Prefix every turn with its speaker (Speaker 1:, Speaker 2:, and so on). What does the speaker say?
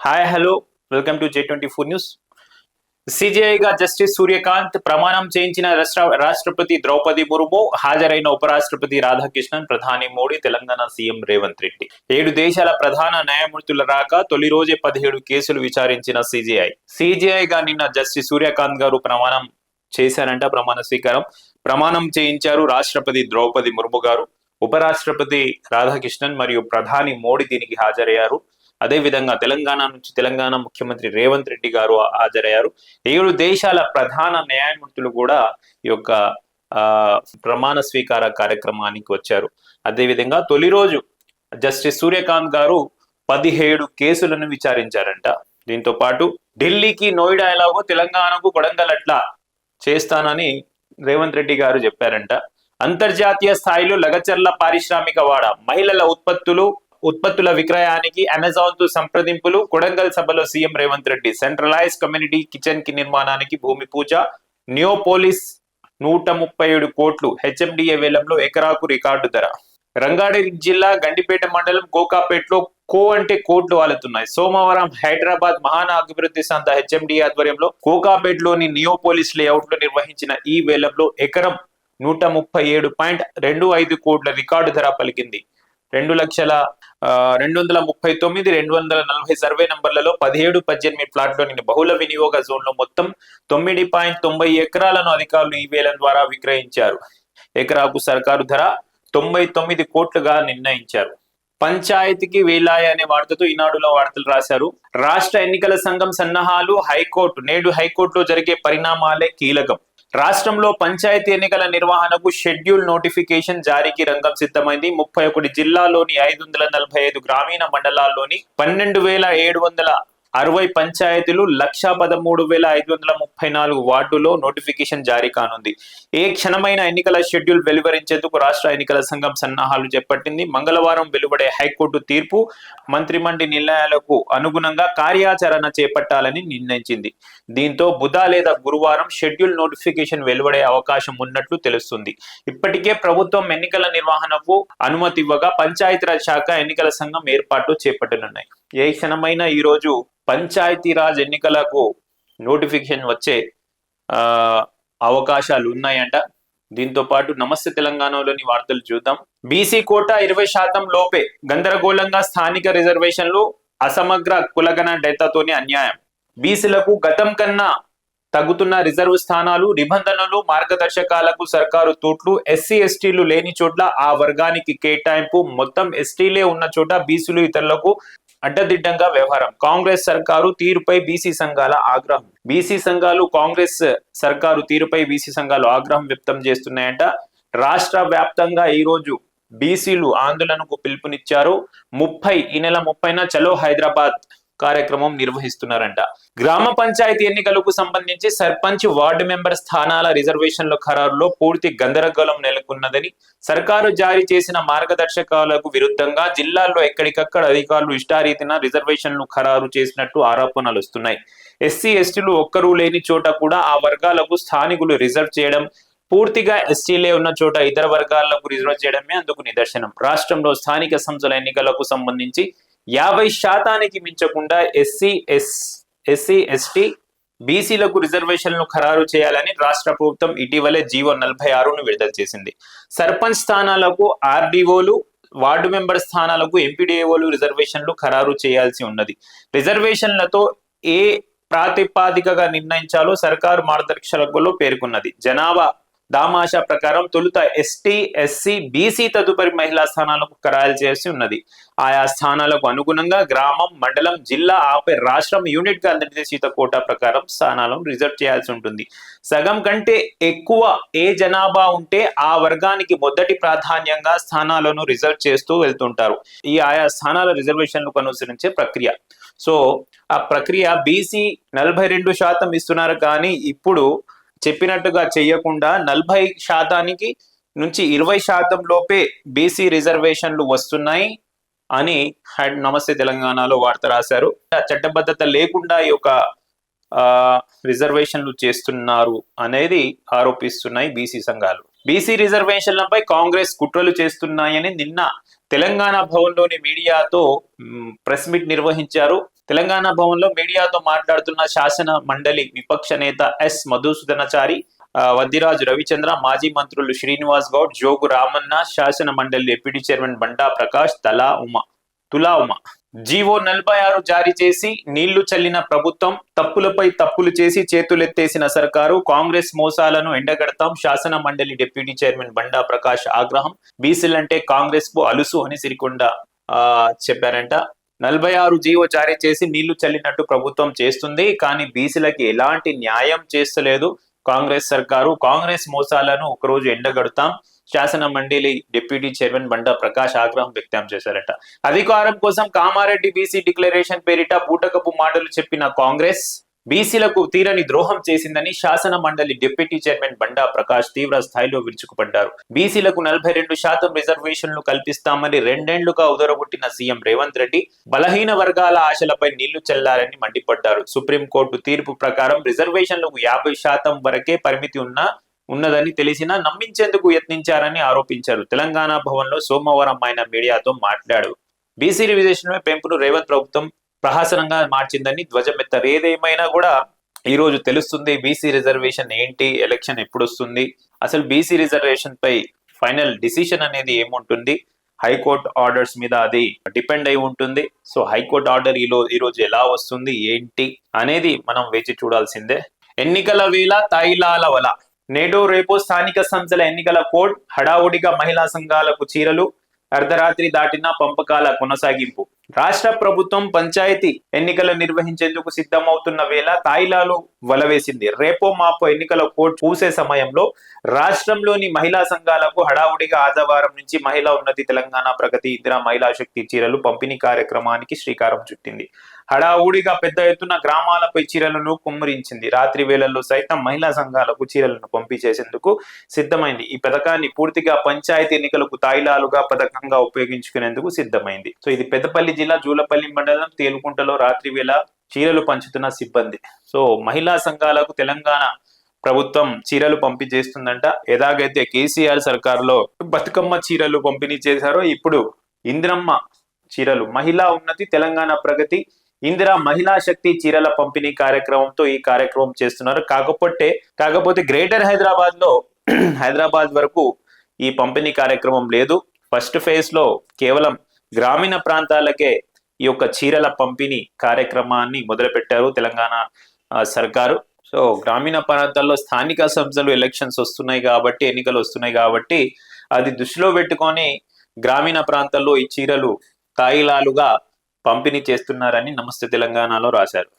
Speaker 1: Hi hello welcome to J24 news. సిజేఐగా justice Suryakant, ప్రమాణం చేయించిన రాష్ట్రపతి ద్రౌపది ముర్ము, హాజరైన ఉపరాష్ట్రపతి రాధాకృష్ణన్, ప్రధాని మోడీ, తెలంగాణ సీఎం రేవంత్ రెడ్డి. 7 దేశాల ప్రధాన న్యాయమూర్తుల రాక తొలి రోజే 17 కేసులు విచారించిన సిజేఐగా నిన్న జస్టిస్ సూర్యకాంత్ గారు ప్రమాణం చేశారంట. ప్రమాణం చేయించారు రాష్ట్రపతి ద్రౌపది ముర్ము గారు, ఉపరాష్ట్రపతి రాధాకృష్ణన్ మరియు ప్రధాని మోడీ దీనికి హాజరయ్యారు. అదేవిధంగా తెలంగాణ ముఖ్యమంత్రి రేవంత్ రెడ్డి గారు హాజరయ్యారు. 7 దేశాల ప్రధాన న్యాయమూర్తులు కూడా ఈ యొక్క ప్రమాణ స్వీకార కార్యక్రమానికి వచ్చారు. అదేవిధంగా తొలి రోజు జస్టిస్ సూర్యకాంత్ గారు 17 కేసులను విచారించారంట. దీంతో పాటు ఢిల్లీకి నోయిడా ఎలాగో తెలంగాణకు కొడంగల్ అట్లా చేస్తానని రేవంత్ రెడ్డి గారు చెప్పారంట. అంతర్జాతీయ స్థాయిలో లగచర్ల పారిశ్రామిక వాడ, మహిళల ఉత్పత్తుల విక్రయానికి అమెజాన్ తో సంప్రదింపులు, కొడంగల్ సభలో CM Revanth Reddy. Centralise community kitchen కి నిర్మాణానికి భూమి పూజ, నియోపోలిస్ 137 కోట్లు, హెచ్ఎండిఏ వేలంలో ఎకరాకు రికార్డు ధర. రంగారెడ్డి జిల్లా గండిపేట మండలం కోకాపేటలో అంటే కోట్లు వాలుతున్నాయి. సోమవారం హైదరాబాద్ మహాన అభివృద్ధి సంస్థ హెచ్ఎండిఏ ఆధ్వర్యంలో కోకాపేటలోని నియోపోలిస్ లేఅవుట్ లో నిర్వహించిన ఈ వేలంలో ఎకరం 137.25 కోట్ల రికార్డు ధర పలికింది. 2,239,240 సర్వే నంబర్లలో 17-18 ప్లాట్లోని బహుళ వినియోగ జోన్లో మొత్తం 9.90 ఎకరాలను అధికారులు ఈ వేలం ద్వారా విక్రయించారు. ఎకరాకు సర్కారు ధర 99 కోట్లుగా నిర్ణయించారు. పంచాయతీకి వేలాయ అనే వార్తతో ఈనాడులో వార్తలు రాశారు. రాష్ట్ర ఎన్నికల సంఘం సన్నాహాలు, నేడు హైకోర్టులో జరిగే పరిణామాలే కీలకం. రాష్ట్రంలో పంచాయతీ ఎన్నికల నిర్వహణకు షెడ్యూల్ నోటిఫికేషన్ జారీకి రంగం సిద్ధమైంది. 31 జిల్లాల్లోని 545 గ్రామీణ మండలాల్లోని 12,760 పంచాయతీలు, 1,13,534 వార్డులో నోటిఫికేషన్ జారీ కానుంది. ఏ క్షణమైన ఎన్నికల షెడ్యూల్ వెలువరించేందుకు రాష్ట్ర ఎన్నికల సంఘం సన్నాహాలు చేపట్టింది. మంగళవారం వెలువడే హైకోర్టు తీర్పు, మంత్రిమండలి నిర్ణయాలకు అనుగుణంగా కార్యాచరణ చేపట్టాలని నిర్ణయించింది. దీంతో బుధ లేదా గురువారం షెడ్యూల్ నోటిఫికేషన్ వెలువడే అవకాశం ఉన్నట్లు తెలుస్తుంది. ఇప్పటికే ప్రభుత్వం ఎన్నికల నిర్వహణకు అనుమతి ఇవ్వగా పంచాయతీరాజ్ శాఖ, ఎన్నికల సంఘం ఏర్పాట్లు చేపట్టనున్నాయి. ఏ క్షణమైనా ఈ రోజు పంచాయతీరాజ్ ఎన్నికలకు నోటిఫికేషన్ వచ్చే అవకాశాలు ఉన్నాయంట. దీంతో పాటు నమస్తే తెలంగాణలోని వార్తలు చూద్దాం. బీసీ కోటా 20% లోపే, గందరగోళంగా స్థానిక రిజర్వేషన్లు, అసమగ్ర కులగణ డేటాతోనే అన్యాయం. బీసీలకు గతం కన్నా తగ్గుతున్న రిజర్వ్ స్థానాలు, నిబంధనలు, మార్గదర్శకాలకు సర్కారు తోట్లు. ఎస్సీ ఎస్టీలు లేని చోట్ల ఆ వర్గానికి కేటాయింపు, మొత్తం ఎస్టీలే ఉన్న చోట బీసీలు ఇతరులకు అడ్డదిడ్డంగా వ్యవహారం. కాంగ్రెస్ సర్కారు తీరుపై బీసీ సంఘాల ఆగ్రహం. బీసీ సంఘాలు కాంగ్రెస్ సర్కారు తీరుపై బీసీ సంఘాలు ఆగ్రహం వ్యక్తం చేస్తున్నాయంట. రాష్ట్ర వ్యాప్తంగా ఈ రోజు బీసీలు ఆందోళనకు పిలుపునిచ్చారు. ఈ నెల 30న చలో హైదరాబాద్ కార్యక్రమం నిర్వహిస్తున్నారంట. గ్రామ పంచాయతీ ఎన్నికలకు సంబంధించి సర్పంచ్, వార్డు మెంబర్ స్థానాల రిజర్వేషన్ల ఖరారులో పూర్తి గందరగోళం నెలకొన్నదని, సర్కారు జారీ చేసిన మార్గదర్శకాలకు విరుద్ధంగా జిల్లాల్లో ఎక్కడికక్కడ అధికారులు ఇష్టారీతిన రిజర్వేషన్లు ఖరారు చేసినట్టు ఆరోపణలు వస్తున్నాయి. ఎస్సీ ఎస్టీలు ఒక్కరూ లేని చోట కూడా ఆ వర్గాలకు స్థానికులు రిజర్వ్ చేయడం, పూర్తిగా ఎస్టీలే ఉన్న చోట ఇతర వర్గాలకు రిజర్వ్ చేయడమే అందుకు నిదర్శనం. రాష్ట్రంలో స్థానిక సంస్థల ఎన్నికలకు సంబంధించి 50% మించకుండా ఎస్సీ ఎస్టీ బీసీలకు రిజర్వేషన్లు ఖరారు చేయాలని రాష్ట్ర ప్రభుత్వం ఇటీవలే జీవో 46ను విడుదల చేసింది. సర్పంచ్ స్థానాలకు ఆర్డీఓలు, వార్డు మెంబర్ స్థానాలకు ఎంపీడీఓలు రిజర్వేషన్లు ఖరారు చేయాల్సి ఉన్నది. రిజర్వేషన్లతో ఏ ప్రాతిపాదికగా నిర్ణయించాలో సర్కారు మార్గదర్శకాలలో పేర్కొన్నది. జనాభా దామాషా ప్రకారం తొలుత ఎస్టీ, ఎస్సీ, బీసీ, తదుపరి మహిళా స్థానాలకు ఖరారు చేసి ఉన్నది. ఆయా స్థానాలకు అనుగుణంగా గ్రామం, మండలం, జిల్లా, ఆపై రాష్ట్రం యూనిట్ గా నిర్దేశిత కోటా ప్రకారం స్థానాలను రిజర్వ్ చేయాల్సి ఉంటుంది. సగం కంటే ఎక్కువ ఏ జనాభా ఉంటే ఆ వర్గానికి మొదటి ప్రాధాన్యంగా స్థానాలను రిజర్వ్ చేస్తూ వెళ్తుంటారు. ఈ ఆయా స్థానాల రిజర్వేషన్లకు అనుసరించే ప్రక్రియ. సో ఆ ప్రక్రియ బీసీ 42% ఇస్తున్నారు, కానీ ఇప్పుడు చెప్పినట్టుగా చెయ్యకుండా 40% నుంచి 20% లోపే బీసీ రిజర్వేషన్లు వస్తున్నాయి అని నమస్తే తెలంగాణలో వార్త రాశారు. చట్టబద్ధత లేకుండా ఈ యొక్క రిజర్వేషన్లు చేస్తున్నారు అనేది ఆరోపిస్తున్నాయి బీసీ సంఘాలు. బీసీ రిజర్వేషన్లపై కాంగ్రెస్ కుట్రలు చేస్తున్నాయని నిన్న తెలంగాణ భవన్లోని మీడియాతో ప్రెస్ మీట్ నిర్వహించారు. తెలంగాణ భవన్ లో మీడియాతో మాట్లాడుతున్న శాసన మండలి విపక్ష నేత ఎస్ మధుసూదనాచారి, వద్దిరాజు రవిచంద్ర, మాజీ మంత్రులు శ్రీనివాస్ గౌడ్, జోగు రామన్న, శాసన మండలి డిప్యూటీ చైర్మన్ బండా ప్రకాష్, తులా ఉమ జీవో 46 జారీ చేసి నీళ్లు చల్లిన ప్రభుత్వం, తప్పులపై తప్పులు చేసి చేతులెత్తేసిన సర్కారు, కాంగ్రెస్ మోసాలను ఎండగడతాం, శాసన మండలి డిప్యూటీ చైర్మన్ బండా ప్రకాష్ ఆగ్రహం, బీసీలంటే కాంగ్రెస్ కు అలుసు అని సిరికొండ చెప్పారంట. 46 జీవో జారీ చేసి నీళ్లు చల్లినట్టు ప్రభుత్వం చేస్తుంది, కానీ బీసీలకి ఎలాంటి న్యాయం చేస్తలేదు కాంగ్రెస్ సర్కారు. కాంగ్రెస్ మోసాలను ఒకరోజు ఎండగడతాం, శాసన మండలి డిప్యూటీ చైర్మన్ బండా ప్రకాష్ ఆగ్రహం వ్యక్తం చేశారట. అధికారం కోసం కామారెడ్డి బీసీ డిక్లరేషన్ పేరిట బూటకపు మాటలు చెప్పిన కాంగ్రెస్ బీసీలకు తీరని ద్రోహం చేసిందని శాసన మండలి డిప్యూటీ చైర్మన్ బండా ప్రకాష్ తీవ్ర స్థాయిలో విరుచుకుపడ్డారు. బీసీలకు 42% రిజర్వేషన్లు కల్పిస్తామని 2 ఏళ్లుగా ఉదరగొట్టిన సీఎం రేవంత్ రెడ్డి బలహీన వర్గాల ఆశలపై నీళ్లు చల్లారని మండిపడ్డారు. సుప్రీంకోర్టు తీర్పు ప్రకారం రిజర్వేషన్లకు 50% వరకే పరిమితి ఉన్నదని తెలిసినా నమ్మించేందుకు యత్నించారని ఆరోపించారు. తెలంగాణ భవన్ లో సోమవారం ఆయన మీడియాతో మాట్లాడు బీసీ రిజర్వేషన్ పెంపును రేవంత్ ప్రభుత్వం ప్రహసనంగా మార్చిందని ధ్వజమెత్తారు. ఏదేమైనా కూడా ఈ రోజు తెలుస్తుంది బీసీ రిజర్వేషన్ ఏంటి, ఎలక్షన్ ఎప్పుడు వస్తుంది, అసలు బీసీ రిజర్వేషన్ పై ఫైనల్ డిసిషన్ అనేది ఏముంటుంది, హైకోర్టు ఆర్డర్స్ మీద అది డిపెండ్ అయి ఉంటుంది. సో హైకోర్టు ఆర్డర్ ఈ రోజు ఎలా వస్తుంది ఏంటి అనేది మనం వేచి చూడాల్సిందే. ఎన్నికల వేళ తాయిలాల వల నేడు రేపు స్థానిక సంస్థల ఎన్నికల కోడ్ హడావుడిగా మహిళా సంఘాలకు చీరలు, అర్ధరాత్రి దాటిన పంపకాల కొనసాగింపు. రాష్ట్ర ప్రభుత్వం పంచాయతీ ఎన్నికలు నిర్వహించేందుకు సిద్ధమవుతున్న వేళ తాయిలాలు వలవేసింది. రేపో మాపో ఎన్నికల కోడ్ పూసే సమయంలో రాష్ట్రంలోని మహిళా సంఘాలకు హడావుడిగా ఆదివారం నుంచి మహిళా ఉన్నతి, తెలంగాణ ప్రగతి, ఇందిరా మహిళా శక్తి చీరలు పంపిణీ కార్యక్రమానికి శ్రీకారం చుట్టింది. హడావుడిగా పెద్ద ఎత్తున గ్రామాలపై చీరలను కుమ్మరించింది. రాత్రి వేళల్లో సైతం మహిళా సంఘాలకు చీరలను పంపిణీ చేసేందుకు సిద్ధమైంది. ఈ పథకాన్ని పూర్తిగా పంచాయతీ ఎన్నికలకు తాయిలాలుగా పథకంగా ఉపయోగించుకునేందుకు సిద్ధమైంది. సో ఇది పెద్దపల్లి జిల్లా జూలపల్లి మండలం తేలుకుంటలో రాత్రి వేళ చీరలు పంచుతున్న సిబ్బంది. సో మహిళా సంఘాలకు తెలంగాణ ప్రభుత్వం చీరలు పంపిణీ చేస్తుందంట. ఎలాగైతే కేసీఆర్ సర్కారులో బతుకమ్మ చీరలు పంపిణీ చేశారో ఇప్పుడు ఇందిరమ్మ చీరలు, మహిళా ఉన్నతి, తెలంగాణ ప్రగతి, ఇందిరా మహిళా శక్తి చీరల పంపిణీ కార్యక్రమంతో ఈ కార్యక్రమం చేస్తున్నారు. కాకపోతే గ్రేటర్ హైదరాబాద్ వరకు ఈ పంపిణీ కార్యక్రమం లేదు. ఫస్ట్ ఫేజ్ లో కేవలం గ్రామీణ ప్రాంతాలకే ఈ యొక్క చీరల పంపిణీ కార్యక్రమాన్ని మొదలుపెట్టారు తెలంగాణ సర్కారు. సో గ్రామీణ ప్రాంతాల్లో స్థానిక సంస్థలు ఎన్నికలు వస్తున్నాయి కాబట్టి అది దృష్టిలో పెట్టుకొని గ్రామీణ ప్రాంతాల్లో ఈ చీరలు తాయిలాలుగా పంపిణీ చేస్తున్నారని నమస్తే తెలంగాణలో రాశారు.